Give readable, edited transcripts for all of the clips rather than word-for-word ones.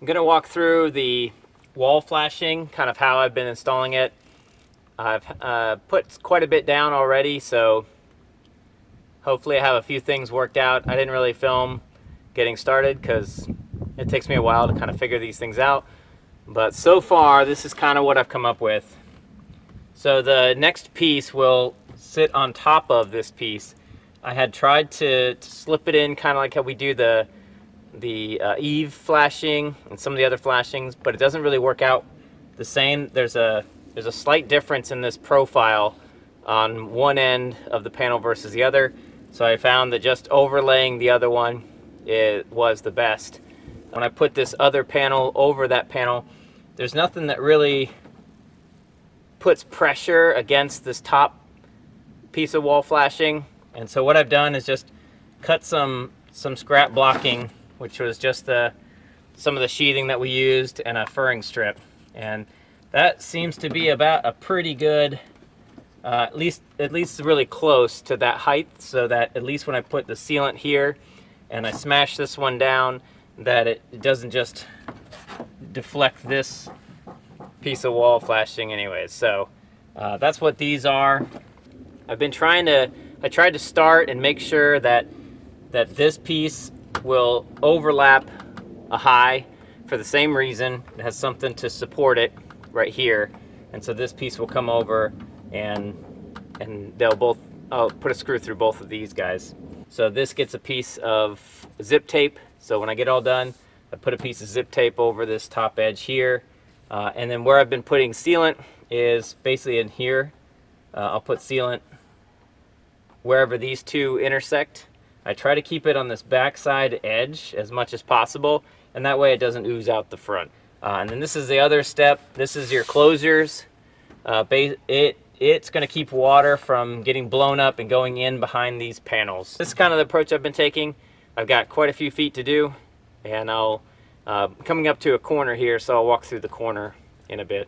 I'm going to walk through the wall flashing, kind of how I've been installing it. I've put quite a bit down already, so hopefully I have a few things worked out. I didn't really film getting started because it takes me a while to kind of figure these things out. But so far, this is kind of what I've come up with. So the next piece will sit on top of this piece. I had tried to slip it in kind of like how we do the eave flashing and some of the other flashings, but it doesn't really work out the same. There's a slight difference in this profile on one end of the panel versus the other. So I found that just overlaying the other one, it was the best. When I put this other panel over that panel, there's nothing that really puts pressure against this top piece of wall flashing. And so what I've done is just cut some scrap blocking, which was just some of the sheathing that we used, and a furring strip. And that seems to be about a pretty good, at least really close to that height, so that at least when I put the sealant here and I smash this one down, that it doesn't just deflect this piece of wall flashing anyways. So that's what these are. I tried to start and make sure that this piece will overlap a high for the same reason. It has something to support it right here, and so this piece will come over and they'll both, I'll put a screw through both of these guys. So this gets a piece of zip tape. So when I get all done, I put a piece of zip tape over this top edge here, and then where I've been putting sealant is basically in here. I'll put sealant wherever these two intersect. I try to keep it on this backside edge as much as possible, and that way it doesn't ooze out the front. And then this is the other step. This is your closures. It's going to keep water from getting blown up and going in behind these panels. This is kind of the approach I've been taking. I've got quite a few feet to do, and I'll coming up to a corner here, so I'll walk through the corner in a bit.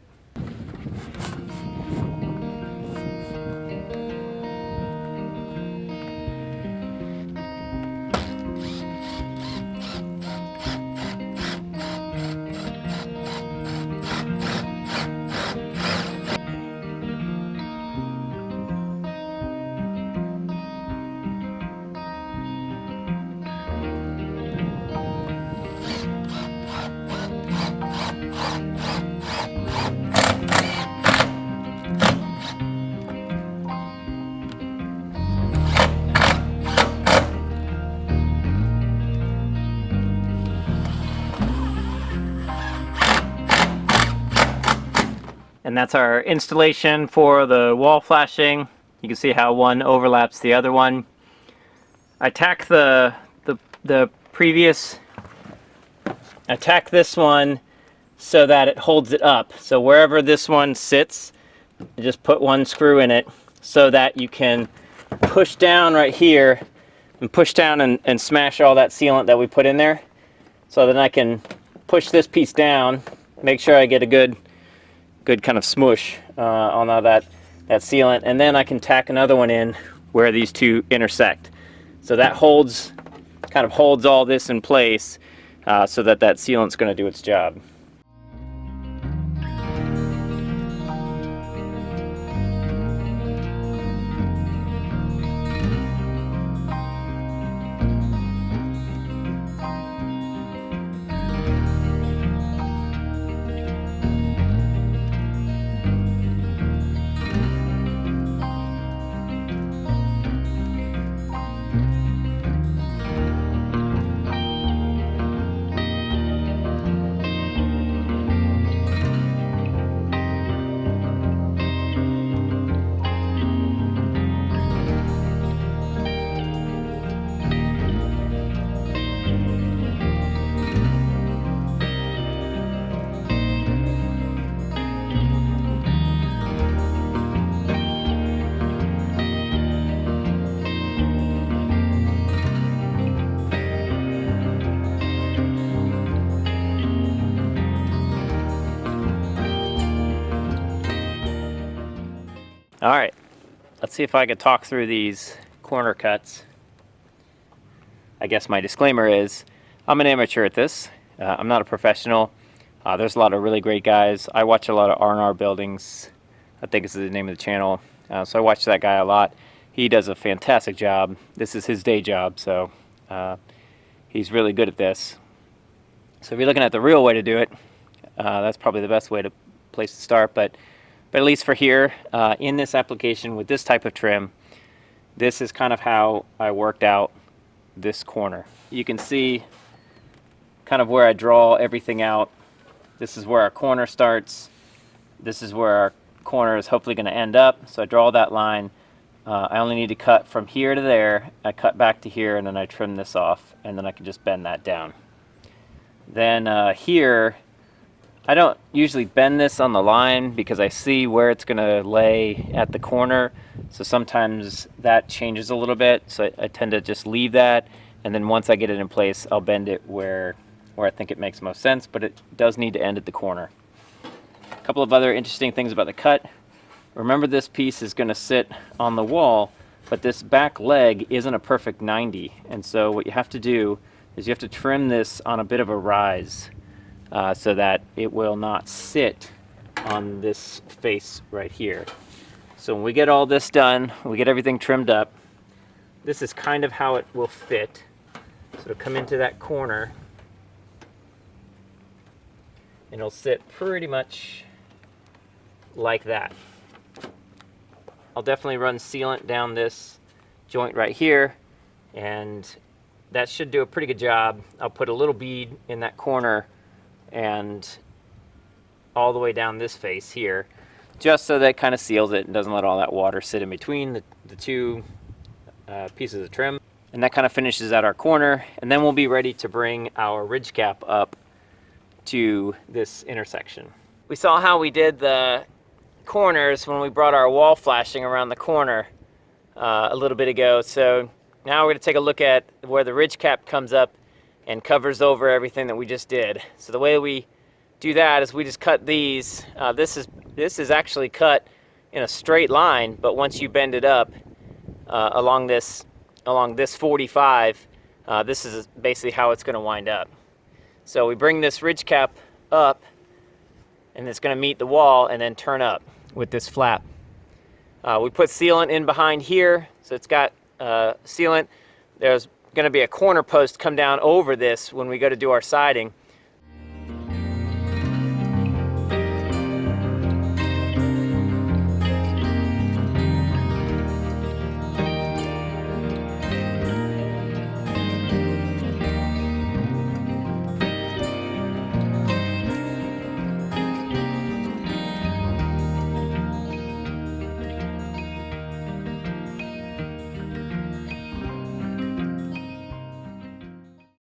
And that's our installation for the wall flashing. You can see how one overlaps the other one. I tack this one so that it holds it up. So wherever this one sits, you just put one screw in it so that you can push down right here and push down and smash all that sealant that we put in there. So then I can push this piece down, make sure I get a good kind of smush on all that sealant, and then I can tack another one in where these two intersect. So that kind of holds all this in place, so that sealant's going to do its job. All right, let's see if I could talk through these corner cuts. I guess my disclaimer is I'm an amateur at this, I'm not a professional. There's a lot of really great guys. I watch a lot of R&R Buildings, I think is the name of the channel. So I watch that guy a lot. He does a fantastic job. This is his day job, so he's really good at this. So if you're looking at the real way to do it, that's probably the best place to start. But at least for here, in this application with this type of trim, this is kind of how I worked out this corner. You can see kind of where I draw everything out. This is where our corner starts. This is where our corner is hopefully going to end up. So I draw that line. I only need to cut from here to there. I cut back to here, and then I trim this off, and then I can just bend that down. Then here, I don't usually bend this on the line because I see where it's going to lay at the corner. So sometimes that changes a little bit. So I tend to just leave that, and then once I get it in place, I'll bend it where I think it makes most sense, but it does need to end at the corner. A couple of other interesting things about the cut. Remember, this piece is going to sit on the wall, but this back leg isn't a perfect 90. And so what you have to do is you have to trim this on a bit of a rise so that it will not sit on this face right here. So when we get all this done, we get everything trimmed up, this is kind of how it will fit. So it'll come into that corner, and it'll sit pretty much like that. I'll definitely run sealant down this joint right here, and that should do a pretty good job. I'll put a little bead in that corner and all the way down this face here, just so that kind of seals it and doesn't let all that water sit in between the two pieces of trim. And that kind of finishes out our corner, and then we'll be ready to bring our ridge cap up to this intersection. We saw how we did the corners when we brought our wall flashing around the corner a little bit ago. So now we're going to take a look at where the ridge cap comes up and covers over everything that we just did. So the way we do that is we just cut these. This is actually cut in a straight line, but once you bend it up along this 45, this is basically how it's going to wind up. So we bring this ridge cap up, and it's going to meet the wall and then turn up with this flap. We put sealant in behind here, so it's got sealant. There's going to be a corner post come down over this when we go to do our siding.